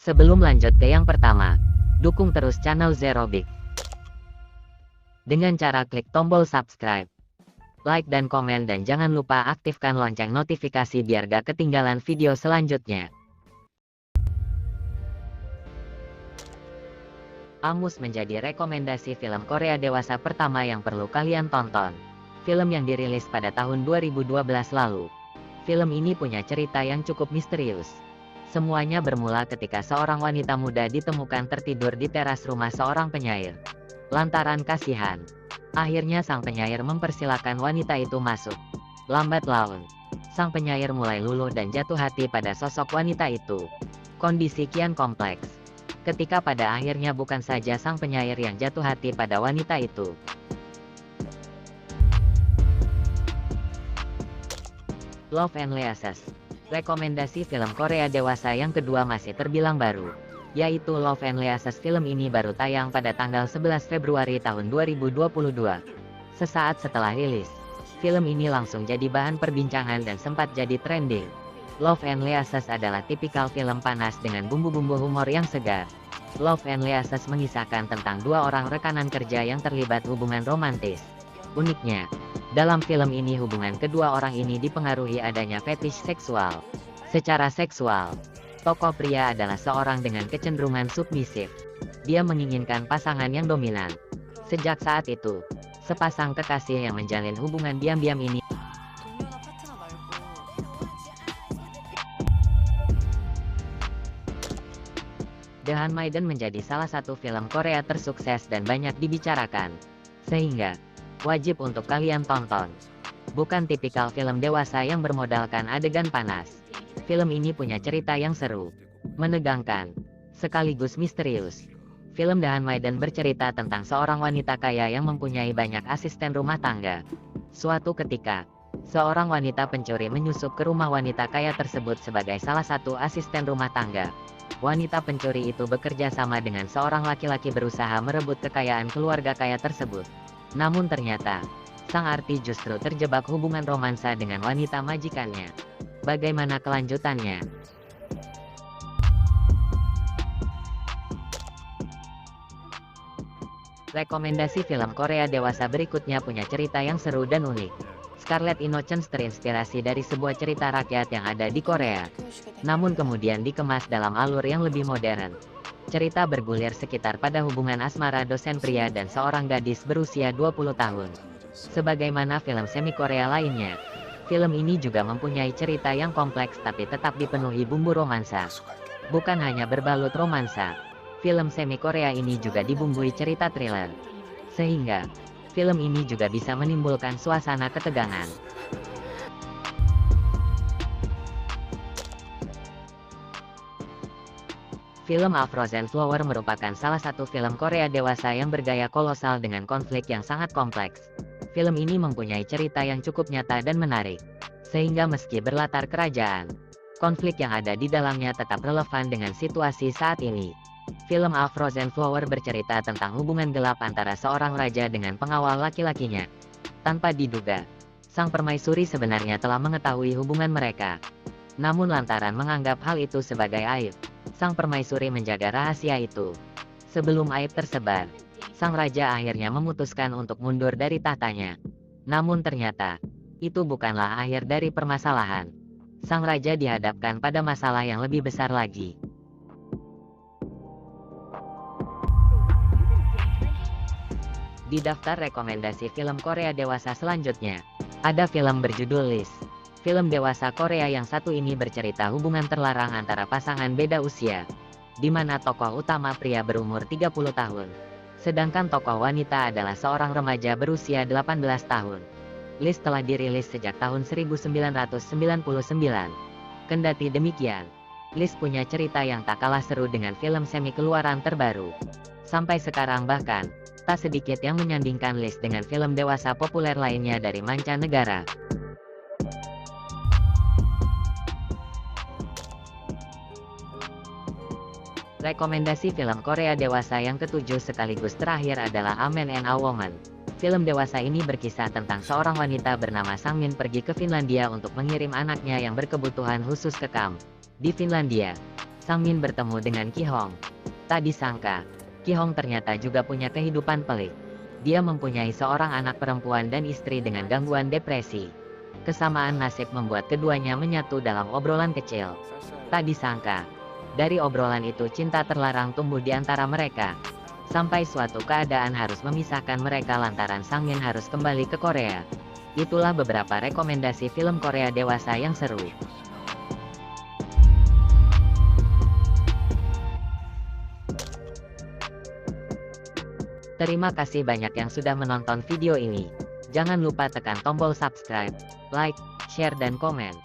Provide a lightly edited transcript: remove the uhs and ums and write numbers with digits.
Sebelum lanjut ke yang pertama, dukung terus channel Zerobic dengan cara klik tombol subscribe, like dan komen, dan jangan lupa aktifkan lonceng notifikasi biar gak ketinggalan video selanjutnya. Amus menjadi rekomendasi film Korea dewasa pertama yang perlu kalian tonton. Film yang dirilis pada tahun 2012 lalu. Film ini punya cerita yang cukup misterius. Semuanya bermula ketika seorang wanita muda ditemukan tertidur di teras rumah seorang penyair. Lantaran kasihan, akhirnya sang penyair mempersilahkan wanita itu masuk. Lambat laun, sang penyair mulai luluh dan jatuh hati pada sosok wanita itu. Kondisi kian kompleks, ketika pada akhirnya bukan saja sang penyair yang jatuh hati pada wanita itu. Love and Leases. Rekomendasi film Korea dewasa yang kedua masih terbilang baru, yaitu Love and Leases. Film ini baru tayang pada tanggal 11 Februari tahun 2022. Sesaat setelah rilis, film ini langsung jadi bahan perbincangan dan sempat jadi trending. Love and Leases adalah tipikal film panas dengan bumbu-bumbu humor yang segar. Love and Leases mengisahkan tentang dua orang rekanan kerja yang terlibat hubungan romantis. Uniknya, dalam film ini hubungan kedua orang ini dipengaruhi adanya fetish seksual. Secara seksual, tokoh pria adalah seorang dengan kecenderungan submisif. Dia menginginkan pasangan yang dominan. Sejak saat itu, sepasang kekasih yang menjalin hubungan diam-diam ini The Handmaiden menjadi salah satu film Korea tersukses dan banyak dibicarakan. Sehingga wajib untuk kalian tonton. Bukan tipikal film dewasa yang bermodalkan adegan panas. Film ini punya cerita yang seru, menegangkan, sekaligus misterius. Film The Handmaiden bercerita tentang seorang wanita kaya yang mempunyai banyak asisten rumah tangga. Suatu ketika, seorang wanita pencuri menyusup ke rumah wanita kaya tersebut sebagai salah satu asisten rumah tangga. Wanita pencuri itu bekerja sama dengan seorang laki-laki berusaha merebut kekayaan keluarga kaya tersebut. Namun ternyata, sang arti justru terjebak hubungan romansa dengan wanita majikannya. Bagaimana kelanjutannya? Rekomendasi film Korea dewasa berikutnya punya cerita yang seru dan unik. Scarlet Innocence terinspirasi dari sebuah cerita rakyat yang ada di Korea, namun kemudian dikemas dalam alur yang lebih modern. Cerita bergulir sekitar pada hubungan asmara dosen pria dan seorang gadis berusia 20 tahun. Sebagaimana film semi Korea lainnya, film ini juga mempunyai cerita yang kompleks tapi tetap dipenuhi bumbu romansa. Bukan hanya berbalut romansa, film semi Korea ini juga dibumbui cerita thriller. Sehingga, film ini juga bisa menimbulkan suasana ketegangan. Film A Frozen Flower merupakan salah satu film Korea dewasa yang bergaya kolosal dengan konflik yang sangat kompleks. Film ini mempunyai cerita yang cukup nyata dan menarik, sehingga meski berlatar kerajaan, konflik yang ada di dalamnya tetap relevan dengan situasi saat ini. Film A Frozen Flower bercerita tentang hubungan gelap antara seorang raja dengan pengawal laki-lakinya. Tanpa diduga, sang permaisuri sebenarnya telah mengetahui hubungan mereka. Namun lantaran menganggap hal itu sebagai aib, sang permaisuri menjaga rahasia itu. Sebelum aib tersebar, sang raja akhirnya memutuskan untuk mundur dari tahtanya. Namun ternyata, itu bukanlah akhir dari permasalahan. Sang raja dihadapkan pada masalah yang lebih besar lagi. Di daftar rekomendasi film Korea dewasa selanjutnya, ada film berjudul List. Film dewasa Korea yang satu ini bercerita hubungan terlarang antara pasangan beda usia, di mana tokoh utama pria berumur 30 tahun, sedangkan tokoh wanita adalah seorang remaja berusia 18 tahun. List telah dirilis sejak tahun 1999. Kendati demikian, List punya cerita yang tak kalah seru dengan film semi keluaran terbaru. Sampai sekarang bahkan, tak sedikit yang menyandingkan List dengan film dewasa populer lainnya dari mancanegara. Rekomendasi film Korea dewasa yang ketujuh sekaligus terakhir adalah A Man and a Woman. Film dewasa ini berkisah tentang seorang wanita bernama Sang Min pergi ke Finlandia untuk mengirim anaknya yang berkebutuhan khusus ke kamp di Finlandia. Sang Min bertemu dengan Ki Hong. Tak disangka, Ki Hong ternyata juga punya kehidupan pelik. Dia mempunyai seorang anak perempuan dan istri dengan gangguan depresi. Kesamaan nasib membuat keduanya menyatu dalam obrolan kecil. Tak disangka, dari obrolan itu cinta terlarang tumbuh di antara mereka. Sampai suatu keadaan harus memisahkan mereka lantaran Sang Min harus kembali ke Korea. Itulah beberapa rekomendasi film Korea dewasa yang seru. Terima kasih banyak yang sudah menonton video ini. Jangan lupa tekan tombol subscribe, like, share dan komen.